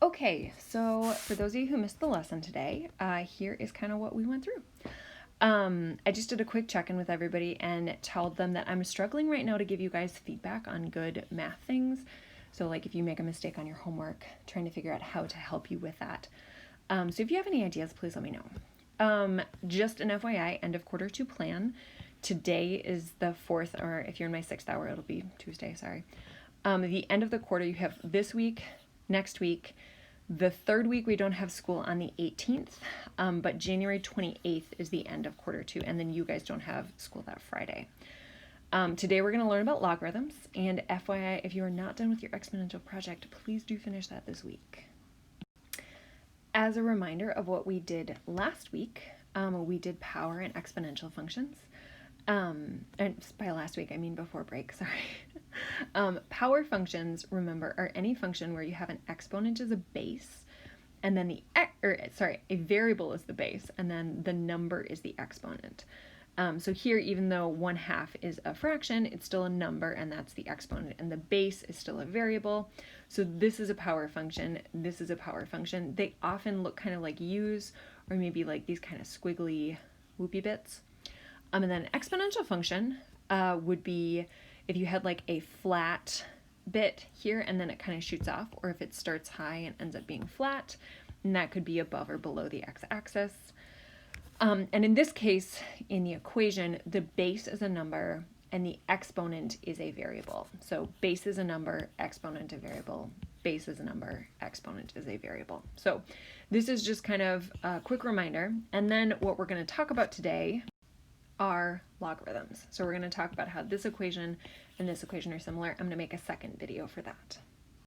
Okay, so for those of you who missed the lesson today, here is kind of what we went through. I just did a quick check-in with everybody and told them that I'm struggling right now to give you guys feedback on good math things. So like if you make a mistake on your homework, trying to figure out how to help you with that. So if you have any ideas, please let me know. Just an FYI, end of quarter two plan. Today is the 4th, or if you're in my 6th hour, it'll be Tuesday, sorry. The end of the quarter, you have this week, next week. The third week, we don't have school on the 18th, but January 28th is the end of quarter two, and then you guys don't have school that Friday. Today, we're going to learn about logarithms, and FYI, if you are not done with your exponential project, please do finish that this week. As a reminder of what we did last week, we did power and exponential functions. And by last week, I mean before break, sorry. Power functions, remember, are any function where you have an exponent as a base, and then a variable is the base, and then the number is the exponent. So here, even though 1/2 is a fraction, it's still a number, and that's the exponent, and the base is still a variable. So this is a power function, this is a power function. They often look kind of like U's, or maybe like these kind of squiggly whoopie bits. And then an exponential function would be if you had like a flat bit here and then it kind of shoots off, or if it starts high and ends up being flat, and that could be above or below the x-axis. And in this case, in the equation, the base is a number and the exponent is a variable. So base is a number, exponent a variable, base is a number, exponent is a variable. So this is just kind of a quick reminder. And then what we're going to talk about today are logarithms. So we're going to talk about how this equation and this equation are similar. I'm going to make a second video for that.